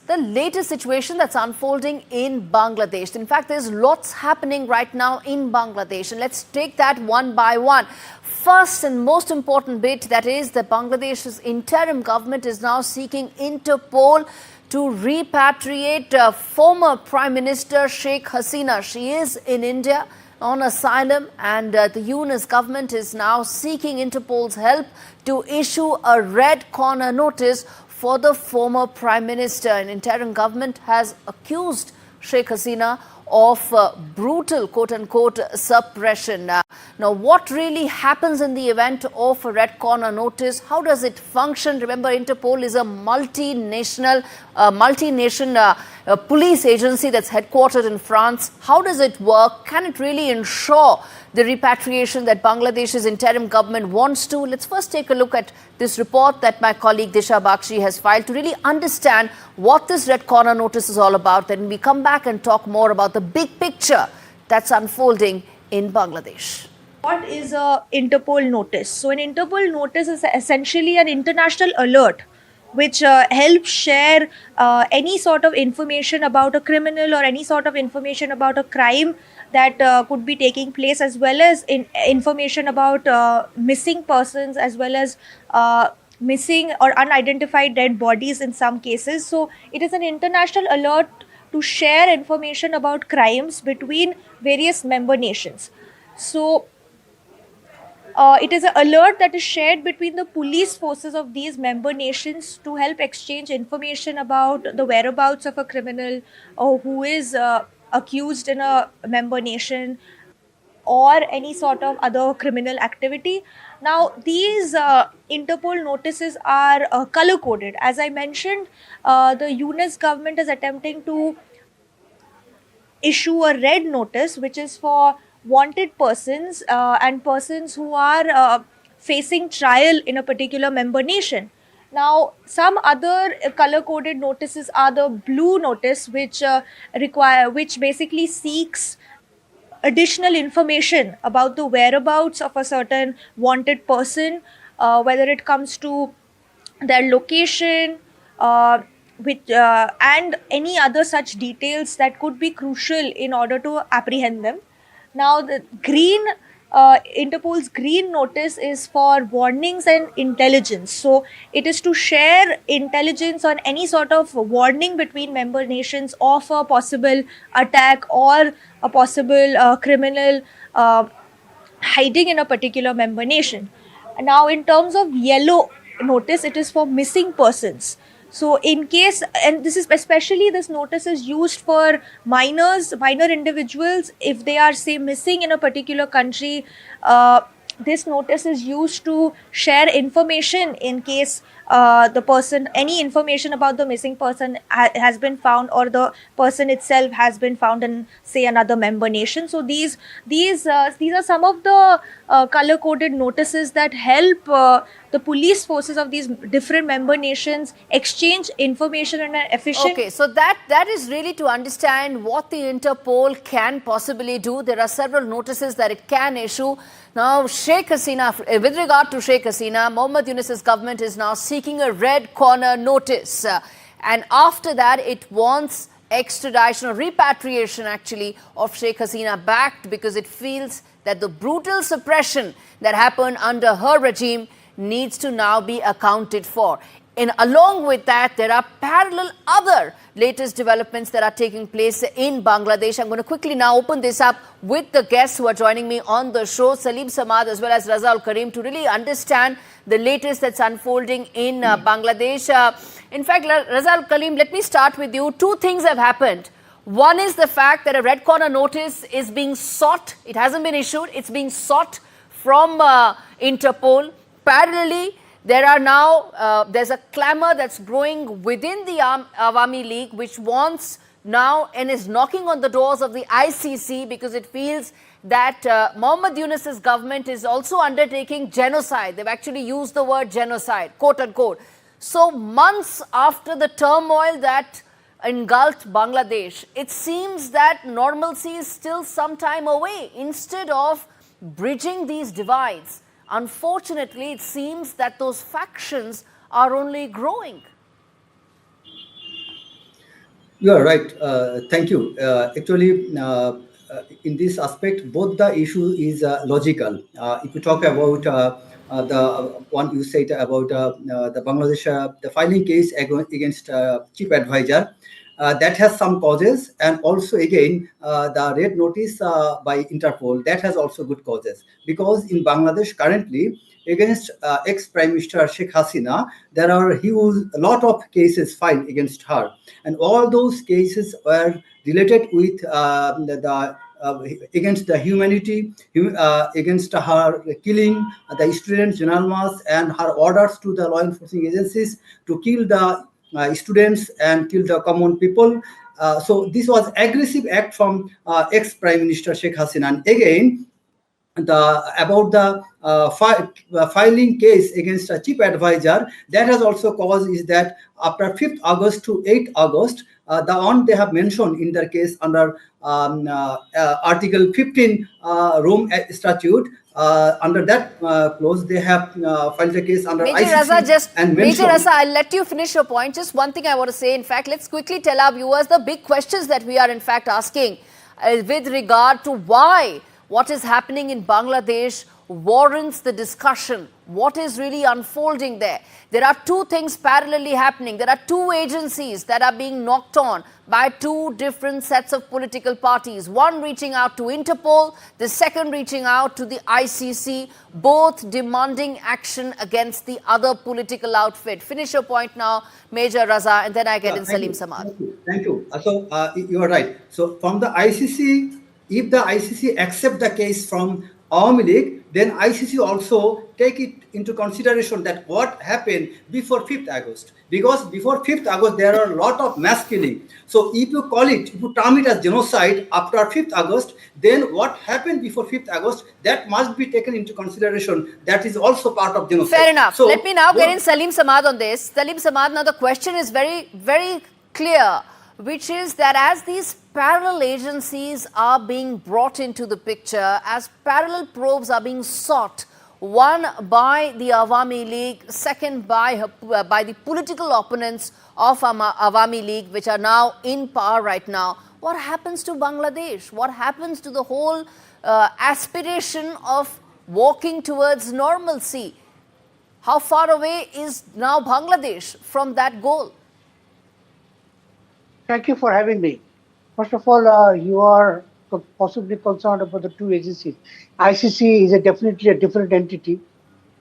the latest situation that's unfolding in Bangladesh. In fact, there's lots happening right now in Bangladesh, and let's take that one by one. First and most important bit, that is that Bangladesh's interim government is now seeking Interpol to repatriate former Prime Minister Sheikh Hasina. She is in India on asylum, and the Yunus government is now seeking Interpol's help to issue a red corner notice for the former Prime Minister. An interim government has accused Sheikh Hasina of brutal, quote-unquote, suppression. Now, what really happens in the event of a red corner notice? How does it function? Remember, Interpol is a multinational, multi-nation police agency that's headquartered in France. How does it work? Can it really ensure the repatriation that Bangladesh's interim government wants to? Let's first take a look at this report that my colleague Disha Bakshi has filed to really understand what this red corner notice is all about. Then we come back and talk more about the big picture that's unfolding in Bangladesh. What is a Interpol notice? So an Interpol notice is essentially an international alert which helps share any sort of information about a criminal or any sort of information about a crime that could be taking place, as well as information about missing persons, as well as missing or unidentified dead bodies in some cases. So it is an international alert to share information about crimes between various member nations. So it is an alert that is shared between the police forces of these member nations to help exchange information about the whereabouts of a criminal or who is accused in a member nation or any sort of other criminal activity. Now, these Interpol notices are color-coded. As I mentioned, the Yunus government is attempting to issue a red notice, which is for wanted persons and persons who are facing trial in a particular member nation. Now, some other color-coded notices are the blue notice, which basically seeks additional information about the whereabouts of a certain wanted person, whether it comes to their location, and any other such details that could be crucial in order to apprehend them. Now, the Interpol's green notice is for warnings and intelligence. So it is to share intelligence on any sort of warning between member nations of a possible attack or a possible criminal hiding in a particular member nation. Now, in terms of yellow notice, it is for missing persons. So in case, and this notice is used for minor individuals, if they are, say, missing in a particular country, this notice is used to share information in case any information about the missing person has been found, or the person itself has been found in, say, another member nation. So these are some of the color-coded notices that help the police forces of these different member nations exchange information in an efficient... Okay, so that is really to understand what the Interpol can possibly do. There are several notices that it can issue. Now, Sheikh Hasina, with regard to Sheikh Hasina, Mohammad Yunus's government is now seeking a red corner notice. And after that, it wants extradition or repatriation, actually, of Sheikh Hasina back, because it feels that the brutal suppression that happened under her regime needs to now be accounted for. And along with that, there are parallel other latest developments that are taking place in Bangladesh. I'm going to quickly now open this up with the guests who are joining me on the show, Saleem Samad as well as Reza Ul Karim, to really understand the latest that's unfolding in Bangladesh. In fact, Reza Ul Karim, let me start with you. Two things have happened. One is the fact that a red corner notice is being sought. It hasn't been issued. It's being sought from Interpol. Parallelly, there are now, there's a clamor that's growing within the Awami League, which wants now and is knocking on the doors of the ICC, because it feels that Mohammad Yunus's government is also undertaking genocide. They've actually used the word genocide, quote unquote. So months after the turmoil that engulfed Bangladesh, it seems that normalcy is still some time away. Instead of bridging these divides, unfortunately, it seems that those factions are only growing. You are right. Thank you. Actually, in this aspect, both the issue is logical. If you talk about the one you said about the Bangladesh, the filing case against chief advisor, that has some causes, and also again the red notice by Interpol, that has also good causes, because in Bangladesh currently against ex-Prime Minister Sheikh Hasina, there are a lot of cases filed against her, and all those cases were related with against the humanity, against her killing the students, journalists, and her orders to the law enforcement agencies to kill the students and kill the common people. So this was aggressive act from ex-Prime Minister Sheikh Hasina. And again, about the filing case against a chief advisor, that has also caused is that after 5th August to 8th August, the one they have mentioned in their case under Article 15 Rome Statute, under that clause, they have filed a case under Major Reza, ICC and Major mentioned. Reza, I'll let you finish your point. Just one thing I want to say. In fact, let's quickly tell our viewers the big questions that we are in fact asking with regard to why what is happening in Bangladesh warrants the discussion. What is really unfolding there? There are two things parallelly happening. There are two agencies that are being knocked on by two different sets of political parties. One reaching out to Interpol, the second reaching out to the ICC, both demanding action against the other political outfit. Finish your point now, Major Raza, and then I get in Saleem Samad. Thank you. So you are right. So from the ICC, if the ICC accept the case from Awami League, then ICC also take it into consideration that what happened before 5th August. Because before 5th August, there are a lot of mass killing. So if you call it, if you term it as genocide after 5th August, then what happened before 5th August, that must be taken into consideration. That is also part of genocide. Fair enough. So, let me now get in Saleem Samad on this. Saleem Samad, now the question is very, very clear, which is that as these parallel agencies are being brought into the picture, as parallel probes are being sought, one by the Awami League, second by the political opponents of Awami League, which are now in power right now, what happens to Bangladesh? What happens to the whole aspiration of walking towards normalcy? How far away is now Bangladesh from that goal? Thank you for having me. First of all, you are possibly concerned about the two agencies. ICC is definitely a different entity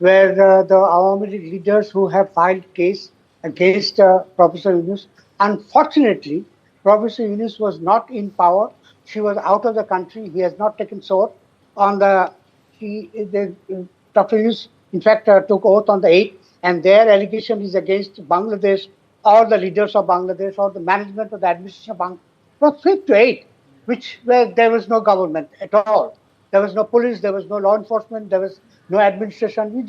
where the Awami League leaders who have filed case against Professor Yunus. Unfortunately, Professor Yunus was not in power. She was out of the country. He has not taken oath on Dr. Yunus, in fact, took oath on the 8th, and their allegation is against Bangladesh, or the leaders of Bangladesh, or the management of the administration of Bangladesh, from 5th to 8th, where there was no government at all. There was no police, there was no law enforcement, there was no administration.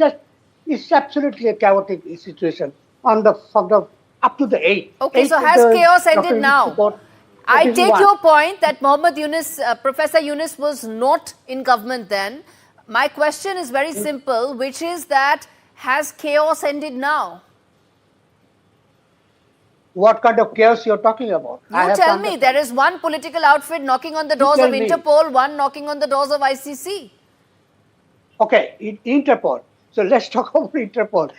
It's absolutely a chaotic situation from the up to the 8th. Okay, so has chaos ended now? I take your point that Mohammed Yunus, Professor Yunus was not in government then. My question is very simple, which is that has chaos ended now? What kind of chaos you're talking about? You tell me. There is one political outfit knocking on the doors of Interpol, one knocking on the doors of ICC. Okay, Interpol. So let's talk about Interpol.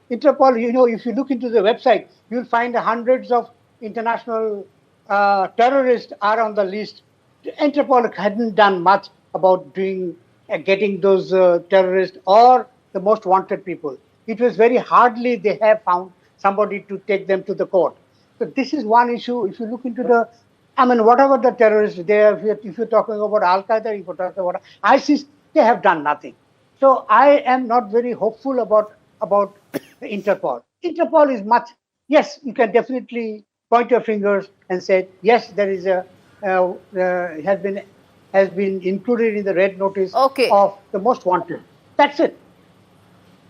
Interpol, if you look into the website, you'll find hundreds of international terrorists are on the list. Interpol hadn't done much about getting those terrorists or the most wanted people. It was very hardly they have found somebody to take them to the court. So this is one issue. If you look into whatever the terrorists there, if you're talking about Al-Qaeda, if you're talking about ISIS, they have done nothing. So I am not very hopeful about Interpol. Interpol is much, yes, you can definitely point your fingers and say, yes, there is has been included in the red notice of the most wanted. That's it.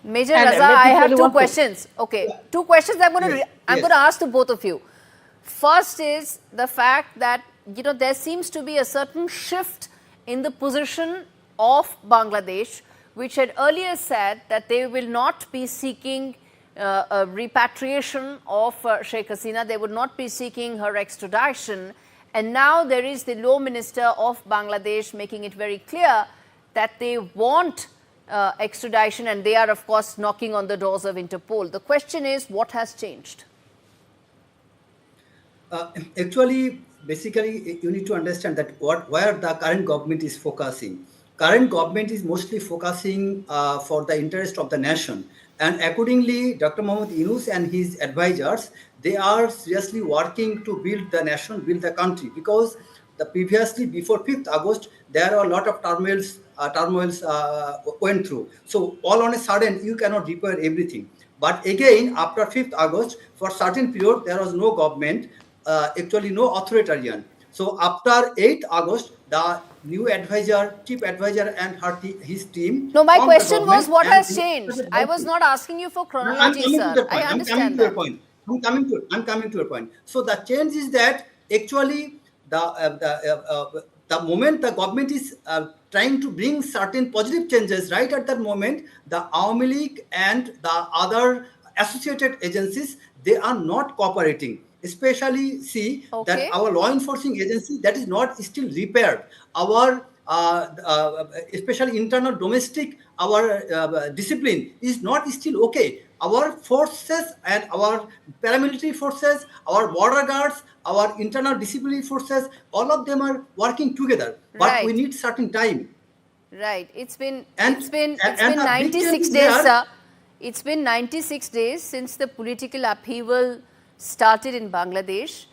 Major Reza, I have two questions. Okay, two questions I'm going to ask to both of you. First is the fact that there seems to be a certain shift in the position of Bangladesh, which had earlier said that they will not be seeking a repatriation of Sheikh Hasina. They would not be seeking her extradition. And now there is the Law Minister of Bangladesh making it very clear that they want extradition, and they are, of course, knocking on the doors of Interpol. The question is, what has changed? Actually, basically, you need to understand that where the current government is focusing. Current government is mostly focusing for the interest of the nation. And accordingly, Dr. Mohammed Yunus and his advisors, they are seriously working to build the nation, build the country, because previously, before 5th August, there are a lot of turmoils went through. So all on a sudden, you cannot repair everything. But again, after 5th August, for certain period, there was no government, actually no authoritarian. So after 8th August, the new advisor, chief advisor and his team. No, my question was what has changed? I was not asking you for chronology, sir. I understand that. I'm coming to your point. So the change is that actually the moment the government is trying to bring certain positive changes, right at that moment, the Awami League and the other associated agencies, they are not cooperating. Especially that our law enforcing agency that is not still repaired. Our especially internal domestic, our discipline is not still okay. Our forces and our paramilitary forces, our border guards, our internal disciplinary forces, all of them are working together. But we need certain time. Right. It's been 96 days, sir. It's been 96 days since the political upheaval started in Bangladesh,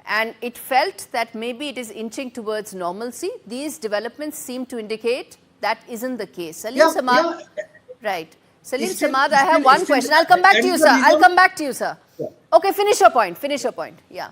and it felt that maybe it is inching towards normalcy. These developments seem to indicate that isn't the case. Saleem Samad, right. Saleem Samad, I have one question. I'll come back to you, sir. I'll come back to you, sir. Yeah. Okay, finish your point. Finish your point. Yeah.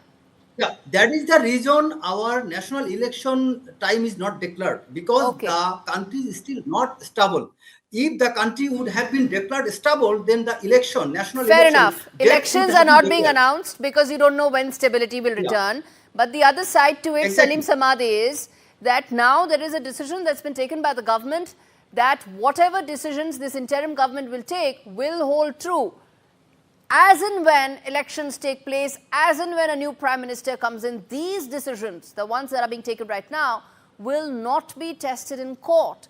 Yeah, that is the reason our national election time is not declared, because the country is still not stable. If the country would have been declared stable, then the election, national Fair election... enough. Elections are not being announced because you don't know when stability will return. Yeah. But the other side to it, Saleem Samad, is that now there is a decision that's been taken by the government that whatever decisions this interim government will take will hold true. As and when elections take place, as and when a new prime minister comes in, these decisions, the ones that are being taken right now, will not be tested in court.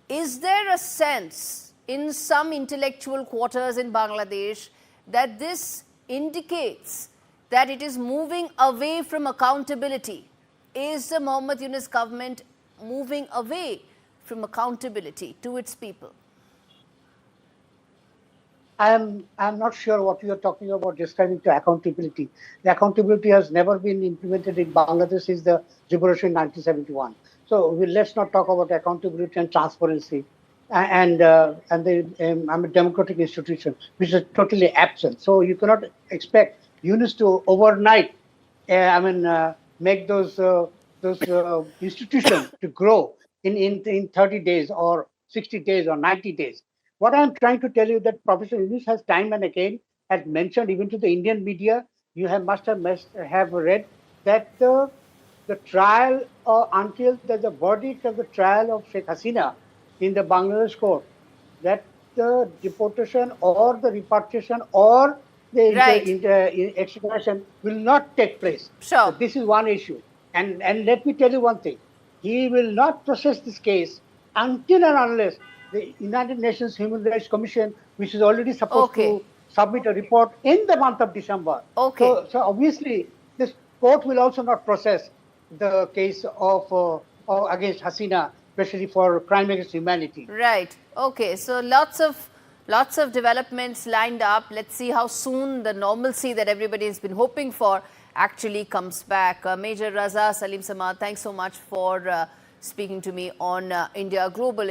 Is there a sense in some intellectual quarters in Bangladesh that this indicates that it is moving away from accountability? Is the Mohammed Yunus government moving away from accountability to its people? I'm not sure what you are talking about describing to accountability. The accountability has never been implemented in Bangladesh since the liberation in 1971. So let's not talk about accountability and transparency and the democratic institution, which is totally absent. So you cannot expect Yunus to overnight, make those institutions to grow in 30 days or 60 days or 90 days. What I'm trying to tell you that Professor Yunus has time and again has mentioned, even to the Indian media, you must have read that the trial, until there's a verdict of the trial of Sheikh Hasina in the Bangladesh court, that the deportation or the repatriation or the extradition will not take place. Sure. So this is one issue. And let me tell you one thing. He will not process this case until and unless the United Nations Human Rights Commission, which is already supposed to submit a report in the month of December. So obviously, this court will also not process the case of against Hasina, especially for crime against humanity. Right. Okay. So lots of developments lined up. Let's see how soon the normalcy that everybody has been hoping for actually comes back. Major Reza, Saleem Samad, thanks so much for speaking to me on India Global.